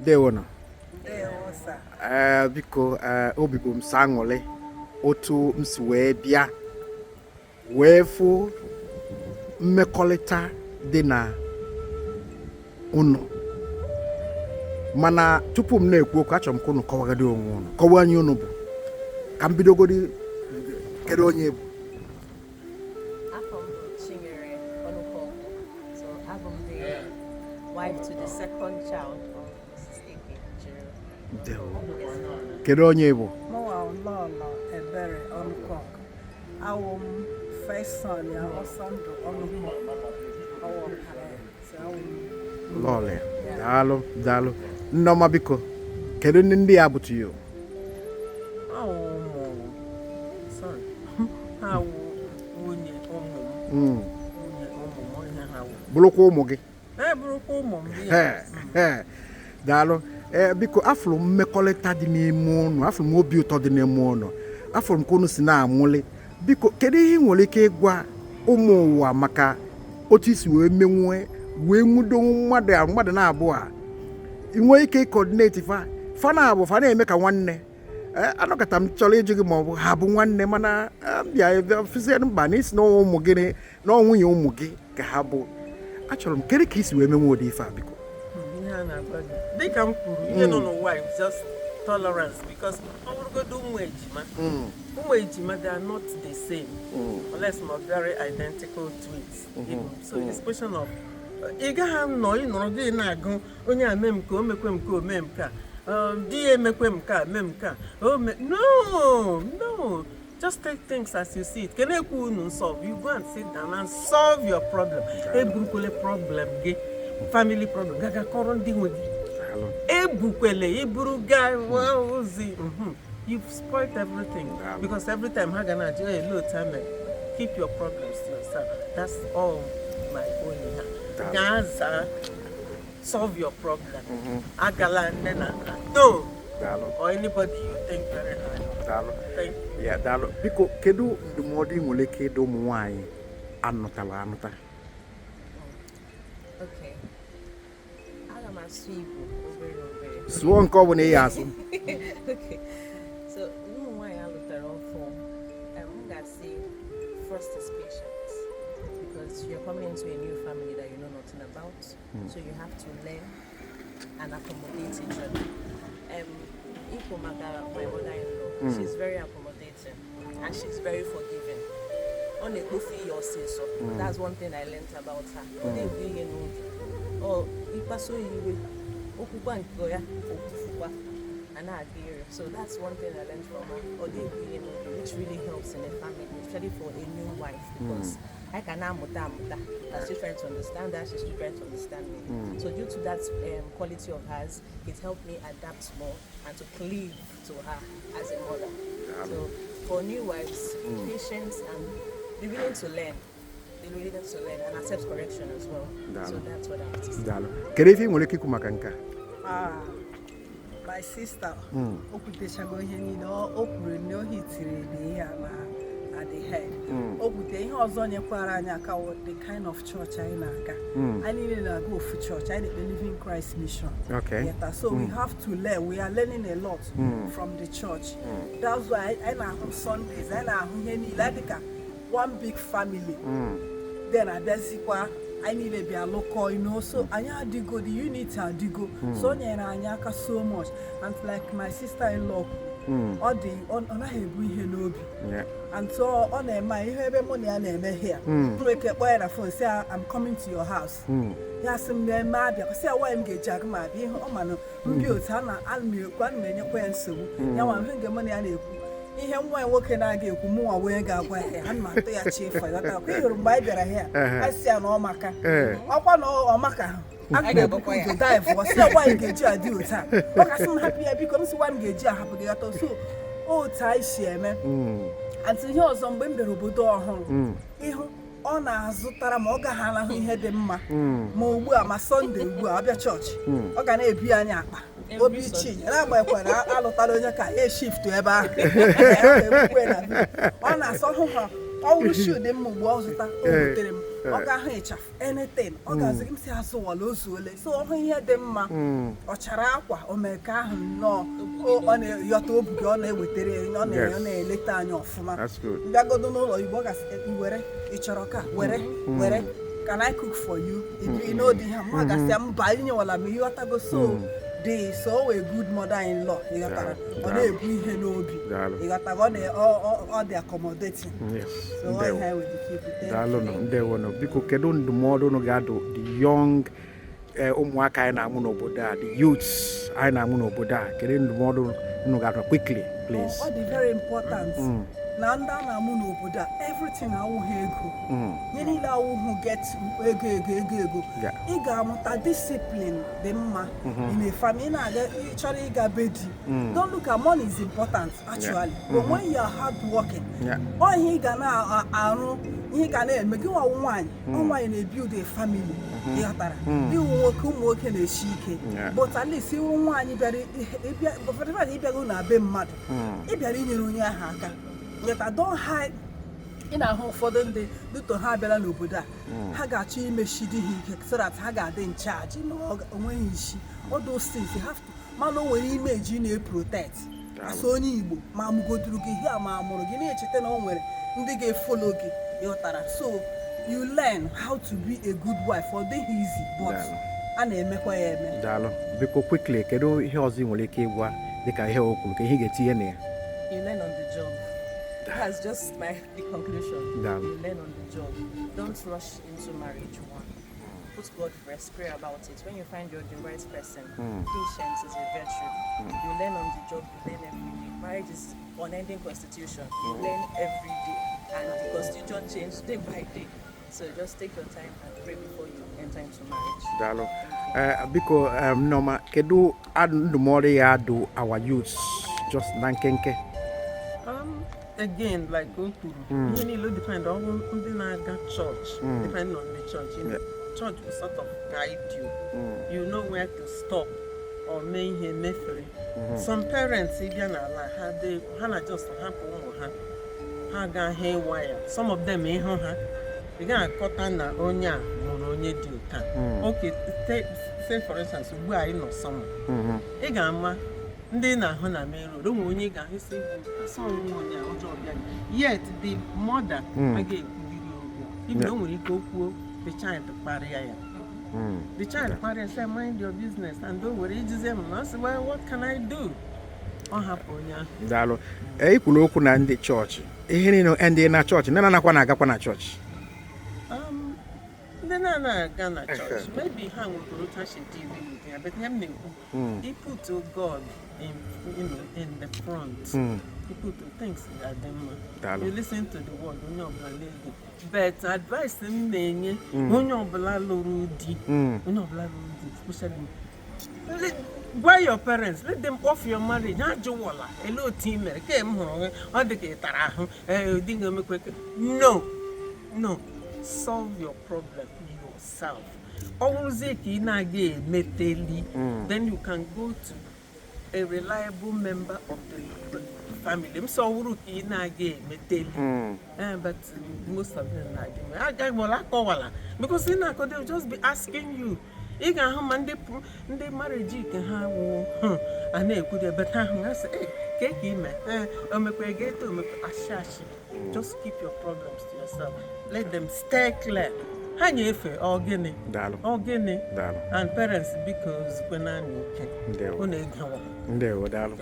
Dewono. Dewosa. Biko obibum sangole otu msiwe bia wefu mmekolita dị na unu mana tupu m na-ekwu okwu achọrọ m ka unu kọwagadi onwe unu kọwa anyị unu bụ ka m bidogodi kedu onye bụ wife to the second child of Mrs. Eke. Kedu onye bụ? Lolo Ebere Onukok. Our first son, ya Osando Onukok. Lolo, dalo. Nnoma biko. Kedu ndị ya bụ to you? Sorry. How wunye ụmụ. Bulukwa ụmụ gị? Bulukwa ụmụ m. Dalo. Biko afụrụ mmekọrịta dị n'ime ụnụ, afụrụ m obi ụtọ dị n'ime ụnụ, afụrụ m ka unu si na-amụli. Biko kedu ihe nwere ike ịgwa ụmụ ụwa maka otu isi wee menwe wee nwudo mmadụ na-abụ a inwe ike ịkọdineti fa na-abụ fa na-eme ka nwanne anọkọta m chọrọ ịjụ gị ma ọ bụ ha bụ nwanne mana bịa fizie mba na isi na ụmụ gị na nwunye ụmụ gị ka ha bụ achọrọ m kedu ka isi wee menwe ụdị ife a biko they can you know why just tolerance because go do they are not the same unless not very identical twins so it's question of ịgaghị nọ ịnọrọ gị na-agụ onye a mem ka o mekwe m ka o mem ka di ya emekwe m ka mem ka no just take things as you see it can you solve you go and sit down and solve your problem eburukwele problem gị family problem gaga kọrọ ndị nwe gị ebukwele iburu ga ozi you've spoiled everything because every time ha gana do a low time keep your problems to yourself that's all my own Gaza solve your problem agala nena no or anybody you think very hard thank you yeah dalo biko kedu ndụmọdụ nwere ike ịdọ ụmụ nwanyị anụtala okay aga m asụ Igbo obere sụọ nke ọ bụ na ị asụ okay so ụmụ nwanyị alụtara ọfụ ga-asị first is patience because you're coming into a new family that you know nothing about so you have to learn and accommodate each other IGBOAMAKA, my mother-in-law, she's very accommodating and she's very forgiving. On a coffee or say so. That's one thing I learned about her. So that's one thing I learned from her. Which really helps in a family, especially for a new wife, because I can now she's trying to understand that, she's trying to understand me. So due to that quality of hers, it helped me adapt more and to cleave to her as a mother. So for new wives, patience and be willing to learn. Be willing to learn and accept correction as well. So that's what I have to say. My sister, at the head. The kind of church I need to go for church. I believe in Christ mission. Okay. So we have to learn. We are learning a lot from the church. That's why I know on Sundays I know one big family. Then I need to be a local, you know. So I had to go. The unit had to go. So I so much. And like my sister-in-law. All the on and so on my money and here. Phone say I'm coming to your house. Yes, I'm mad. Say why I'm get jack mad. Oh man, Hana, I'll me one minute so. Now I'm having money and he had one working I gave more away and my chief for that. Buy better here. I say an Omaka. I want Omaka. I got to die for why you get your due time. I'm happy I become one get your happy so. Oh, tie share, man. And so here's some baby roboto home. On a Zutara Moga Hana, he had them. Mo, my Sunday, we are church. Okay, be a obi chi na-agbaghịkwa na alụtala onye ka shift ebe ahụ ọ na-asọ hụ ha ọ wụrụ shi dị mma ugbo ọ zụta o butere m ọ ga-ahụ ịchafụ anything ọ ga-azụ m si azụ wala ozu ole so ọhụ ihe dị mma ọ chara akwa o mee ka ahụ nnọọ ọ na-eyọta obu gị ọ na-ewetara ọ na-eleta anyị ọfụma bịagodo n'ụlọ Igbo ọ ga-asị were ị chọrọ ka were can I cook for you? You know the mma gasị ya mba inyewala m ihe ọtago so dị so a good mother-in-law ịghọtara ọ na-ebu ihe n'obi ịghọtara ọ dị accommodating so ọ ihe anyị nwere ike daalụnụ ndewonụ biko kedu ndụmọdụ unu ga-adụ the young ụmụaka anyị na-amụ n'obodo a the youths anyị na-amụ n'obodo a kedu ndụmọdụ unu ga-adụ quickly please ọ dị very important na ndị a na-amụ n'obodo a everything awụghị ego ihe niile awụghị get ego ị ga-amụta discipline dị mma in a family na-aga chọrọ ịga be di don't look at money is important actually but when you are hard working ọ ihe ị ga na-arụ ihe ga na-eme gị nwa nwaanyị nwaanyị na-ebuild a family ịghọtara iwu nwoke ụmụ nwoke na-eshi ike but at least iwu nwaanyị bịara ịbịago na be mmadụ ị bịara inyere onye ahụ aka yeta don hide ị na-ahụ ụfọdụ ndị dịtọ ha bịara n'obodo a ha ga-achọ imechidi ha ike so that ha ga-adị nchaji onweghị isi all those things you have to mana o nwere imeji na-eprotect asọ onye Igbo ma amụgoduru gị ihe ma amụrụ gị na-echeta na o nwere ndị ga-efolo gị ịghọtara so you learn how to be a good wife ọ dịghị easy but a na-emekwa ya eme daalụ biko quickly kedu ihe ọzọ ị nwere ike ịgwa dịka ihe o kwuru ka ihe ga-etinye na ya You learn on the job. That's just the conclusion. You learn on the job. Don't rush into marriage. One, put God first, pray about it. When you find you're the right person, patience is a virtue. You learn on the job, you learn every day. Marriage is unending constitution. You learn every day. And the constitution changes day by day. So just take your time and pray before you enter into marriage. Dalo. Biko Noma, kedu ndụmọdụ ya do our youths just na nkenke? Again, like you need to depend on the church, depending on the church. You know, church will sort of guide you. You know where to stop or make him free. Some parents, if you're not like, they just have haywire. Some of them ain't they gonna cut on the onya moronye duka. Okay, say for instance, where I know someone. Ndị na-ahụ na main road ụmụ onye ga-ahụsị onye ọjọọ bịa yet the mother agaghị ekwugiri okwu ibi o nwere ike okwuo the child kparịa ya the child kparịa say mind your business and o were ijize m na sị well what can I do ọ hapụ onye ahụ daalụ ikwulu okwu na ndị chọọchị ihe niile ndị na chọọchị ndị na-anakwa na-agakwa na chọọchị ndị na-aga na chọọchị maybe ha nwere otu ha si deal with ya but hem na-ekwu he put God in the front. People to things that them. You listen to the word, but advice in the especially why your parents let them off your marriage. Hello team, no, solve your problem yourself. Always then you can go to a reliable member of the family. I'm so but most of them like because they'll just be asking you. You can have Monday marriage, you can have and they could but I say, just keep your problems to yourself. Let them stay clear. Hanyefe organic and parents because when I Ndewo dalo